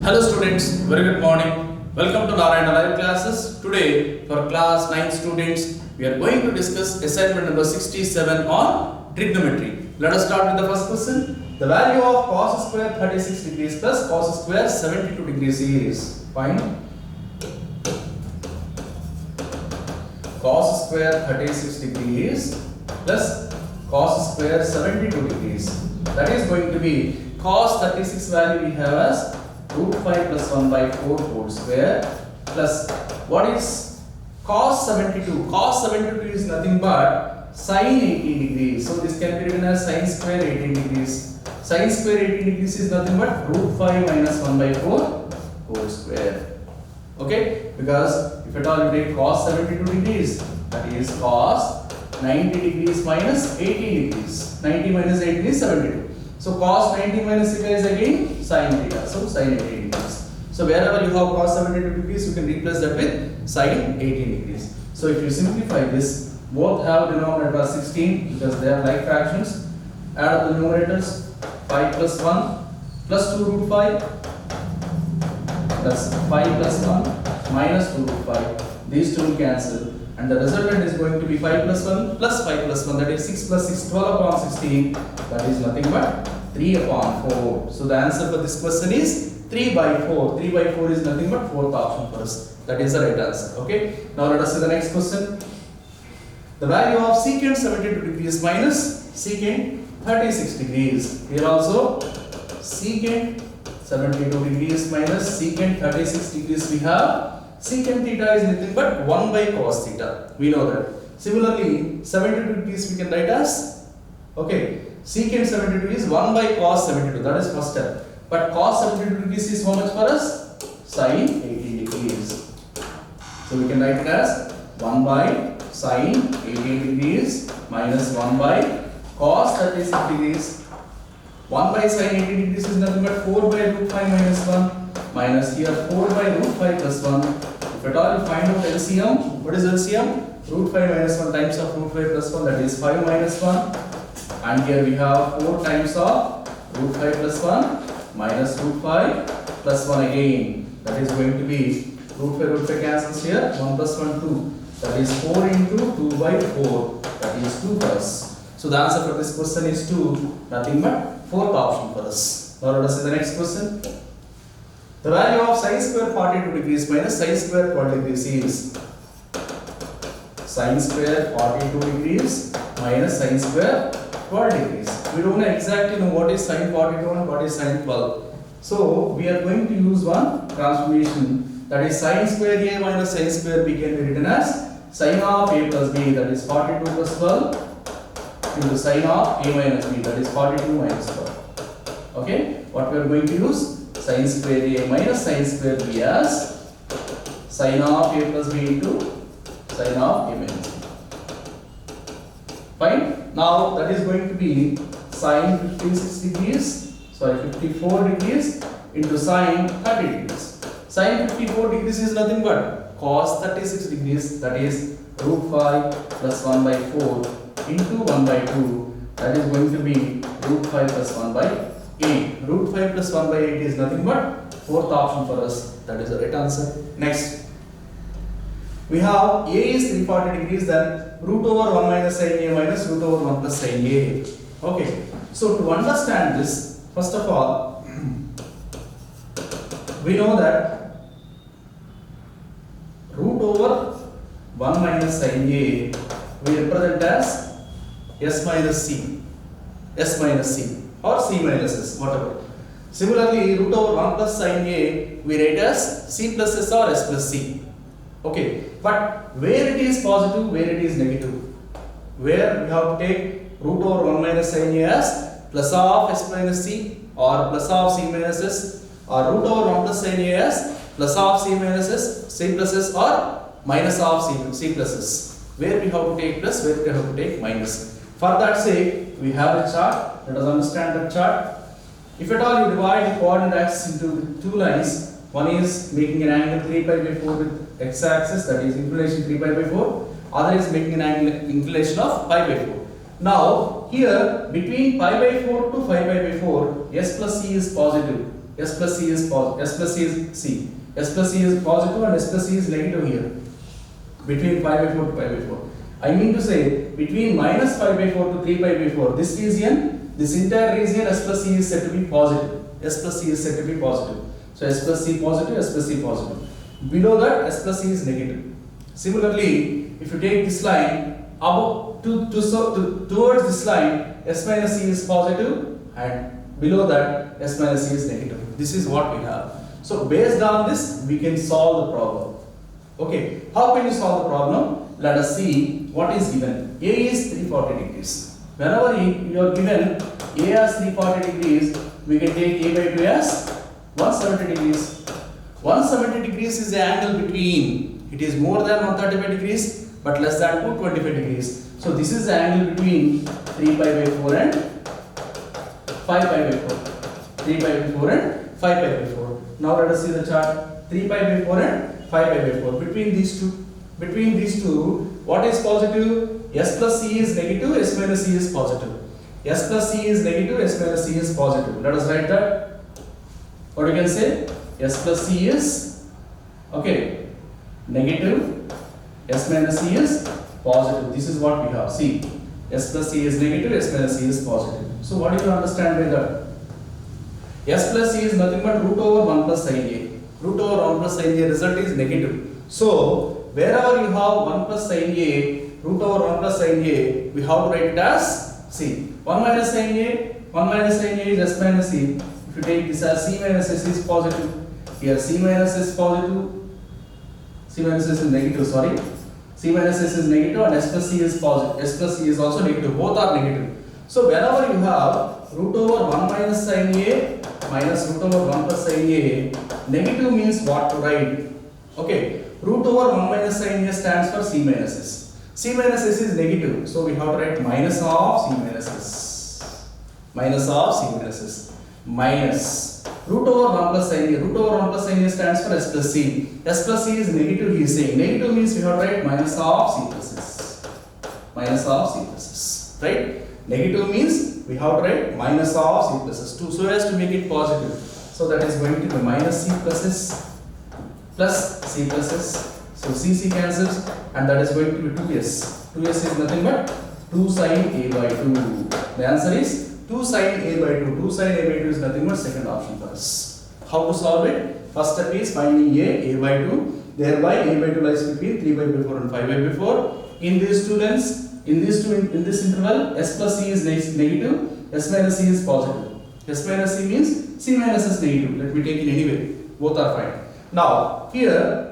Hello students, very good morning. Welcome to Narayana Live classes. Today for class 9 students, we are going to discuss assignment number 67 on trigonometry. Let us start with the first question. The value of cos square 36 degrees plus cos square 72 degrees is, find cos square 36 degrees plus cos square 72 degrees. That is going to be cos 36 value we have as root 5 plus 1 by 4 whole square plus what is cos 72? Cos 72 is nothing but sin 18 degrees. So this can be written as sin square 18 degrees. Sin square 18 degrees is nothing but root 5 minus 1 by 4 whole square. Okay? Because if at all you take cos 72 degrees, that is cos 90 degrees minus 18 degrees. 90 minus 18 is 72. So cos 90 minus theta is again sin theta. So sin 18 degrees. So wherever you have cos 72 degrees, you can replace that with sin 18 degrees. So if you simplify this, both have denominator as 16 because they are like fractions. Add up the numerators. 5 plus 1 plus 2 root 5 plus 5 plus 1 minus 2 root 5. These two will cancel. And the resultant is going to be 5 plus 1 plus 5 plus 1, that is 6 plus 6, 12 upon 16, that is nothing but 3 upon 4. So the answer for this question is 3 by 4. 3 by 4 is nothing but fourth option for us. That is the right answer. Okay. Now let us see the next question. The value of secant 72 degrees minus secant 36 degrees. Here also secant 72 degrees minus secant 36 degrees we have. Secant theta is nothing but 1 by cos theta. We know that. Similarly, 72 degrees we can write as, okay, secant 72 is 1 by cos 72. That is first step. But cos 72 degrees is how much for us? Sin 18 degrees. So we can write it as 1 by sin 18 degrees minus 1 by cos 36 degrees. 1 by sin 18 degrees is nothing but 4 by root 5 minus 1. Minus here 4 by root 5 plus 1. If at all you find out LCM, what is LCM? Root 5 minus 1 times of root 5 plus 1, that is 5 minus 1. And here we have 4 times of root 5 plus 1 minus root 5 plus 1 again. That is going to be root 5 cancels here. 1 plus 1, 2. That is 4 into 2 by 4. That is 2 for us. So the answer for this question is 2. Nothing but fourth option for us. Now let us see the next question. The value of sin square 42 degrees minus sin square 12 degrees is sin square 42 degrees minus sin square 12 degrees. We don't exactly know what is sin 42 and what is sin 12. So we are going to use one transformation, that is sin square a minus sin square b can be written as sin of a plus b, that is 42 plus 12 into sin of a minus b, that is 42 minus 12. Okay, what we are going to use? Sin square a minus sin square b as sin of a plus b into sin of a minus b. Fine. Now that is going to be sin 54 degrees into sin 30 degrees. Sin 54 degrees is nothing but cos 36 degrees, that is root 5 plus 1 by 4 into 1 by 2. That is going to be root 5 plus 1 by 8. Root 5 plus 1 by 8 is nothing but fourth option for us. That is the right answer. Next, we have a is 340 degrees, then root over 1 minus sin a minus root over 1 plus sin a. Okay, so to understand this, first of all, we know that root over 1 minus sin a we represent as s minus c. S minus c. Or c minus s, whatever. Similarly, root over 1 plus sin a we write as c plus s or s plus c. Okay, but where it is positive, where it is negative, where we have to take root over 1 minus sin a as plus of s minus c or plus of c minus s, or root over 1 plus sin a as plus of c minus s, c plus s, or minus of c plus s. Where we have to take plus, where we have to take minus. For that sake, we have a chart. Let us understand the chart. If at all you divide the coordinate axis into two lines, one is making an angle 3 pi by 4 with x-axis, that is inclination 3 pi by 4. Other is making an angle inclination of pi by 4. Now here between pi by 4 to 5 pi by 4, s plus c is positive. S plus C is positive, S plus C is C. S plus C is positive and S plus C is negative here. Between pi by 4 to pi by 4. I mean to say, between minus pi by 4 to 3 pi by 4, this region, this entire region, S plus C is said to be positive. S plus C is said to be positive. So S plus C positive, S plus C positive. Below that, S plus C is negative. Similarly, if you take this line, above towards this line, S minus C is positive, and below that, S minus C is negative. This is what we have. So based on this, we can solve the problem. Okay, how can you solve the problem? Let us see what is given. A is 340 degrees. Whenever you are given A as 340 degrees, we can take A by 2 as 170 degrees. 170 degrees is the angle between, it is more than 135 degrees but less than 225 degrees. So this is the angle between 3 pi by 4 and 5 pi by 4. 3 pi by 4 and 5 pi by 4. Now let us see the chart. 3 pi by 4 and 5 pi by 4. Between these two, what is positive? S plus C is negative, S minus C is positive. S plus C is negative, S minus C is positive. Let us write that. What you can say? S plus C is, okay, negative, S minus C is positive. This is what we have. See, S plus C is negative, S minus C is positive. So what do you understand by that? S plus C is nothing but root over 1 plus sin A. Root over 1 plus sin A result is negative. So wherever you have 1 plus sin A, root over 1 plus sin A, we have to write it as C. 1 minus sin A is S minus C. If you take this as C minus S is positive, here C minus S is positive, C minus S is negative, sorry. C minus S is negative and S plus C is positive. S plus C is also negative, both are negative. So whenever you have root over 1 minus sin A minus root over 1 plus sin A, negative means what to write? Okay, root over 1 minus sin A stands for C minus S. C minus S is negative, so we have to write minus of C minus S. Minus of C minus S. Minus root over 1 plus sin A. Root over 1 plus sin A stands for S plus C. S plus C is negative, he is saying. Negative means we have to write minus of C plus S. Minus of C plus S. Right? Negative means we have to write minus of C plus S so as to make it positive. So that is going to be minus C plus S plus C plus S. So C cancels and that is going to be 2S. 2S is nothing but 2 sin A by 2. The answer is 2 sin A by 2. 2 sin A by 2 is nothing but second option for us. How to solve it? First step is finding A by 2. Thereby A by 2 lies between 3 by 4 and 5 by 4. In these two lengths, in this interval, S plus C is negative, S minus C is positive. S minus C means C minus S negative. Let me take it anyway. Both are fine. Now, here,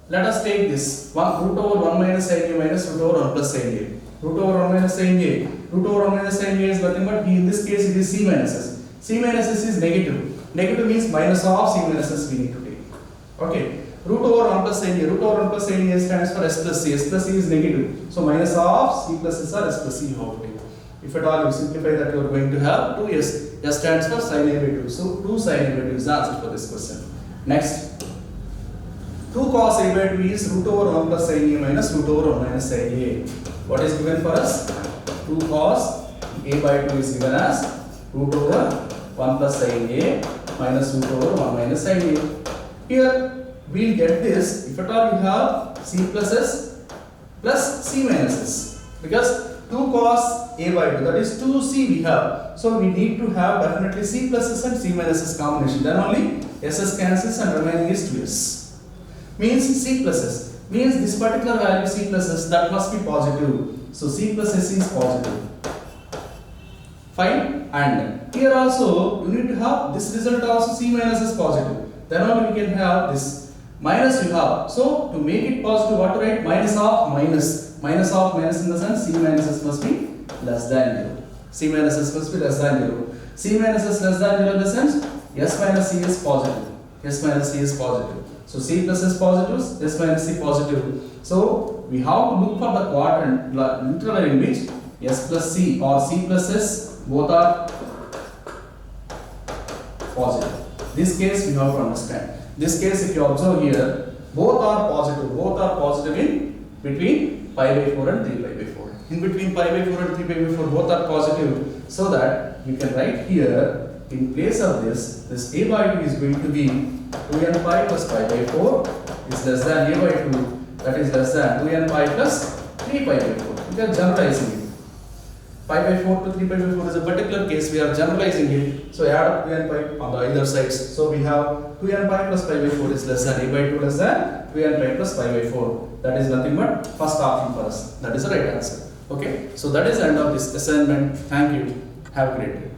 let us take this. Root over 1 minus sin A minus root over 1 plus sin A. Root over 1 minus sin A. Root over 1 minus sin A is nothing but, in this case, it is C minus S. C minus S is negative. Negative means minus of C minus S we need to take. Okay. Root over 1 plus sin A. Root over 1 plus sin A stands for S plus C. S plus C is negative. So minus of C plus S or S plus C you have to take. If at all you simplify that, you are going to have 2S. S stands for sin A by 2. So 2 sin A by 2 is the answer for this question. Next. 2 cos A by 2 is root over 1 plus sin A minus root over 1 minus sin A. What is given for us? 2 cos A by 2 is given as root over 1 plus sin A minus root over 1 minus sin A. Here we will get this if at all you have C plus S plus C minus S, because 2 cos A by 2, that is 2C we have. So we need to have definitely C plus S and C minus S combination. Then only SS cancels and remaining is 2S. Means C plus S. Means this particular value C plus S, that must be positive. So C plus S is positive. Fine. And here also you need to have this result also C minus S positive. Then only we can have this. Minus you have. So to make it positive, what to write? Minus of minus. Minus of minus in the sense C minus S must be less than 0. C minus S must be less than 0. C minus S less than 0 in the sense S minus C is positive. S minus C is positive. So C plus S positive, S minus C positive. So we have to look for the quadrant interval in which S plus C or C plus S both are positive. This case we have to understand. This case, if you observe here, both are positive in between pi by 4 and 3 pi by 4. In between pi by 4 and 3 pi by 4, both are positive, so that you can write here in place of this a by 2 is going to be 2n pi plus pi by 4 is less than a by 2, that is less than 2n pi plus 3 pi by 4. We are generalizing it. Pi by 4 to 3 pi by 4 is a particular case, we are generalizing it. So add up 2n pi on the either sides. So we have 2n pi plus pi by 4 is less than a by 2 less than 2n pi plus pi by 4. That is nothing but first option for us. That is the right answer. Okay. So that is the end of this assignment. Thank you. Have a great day.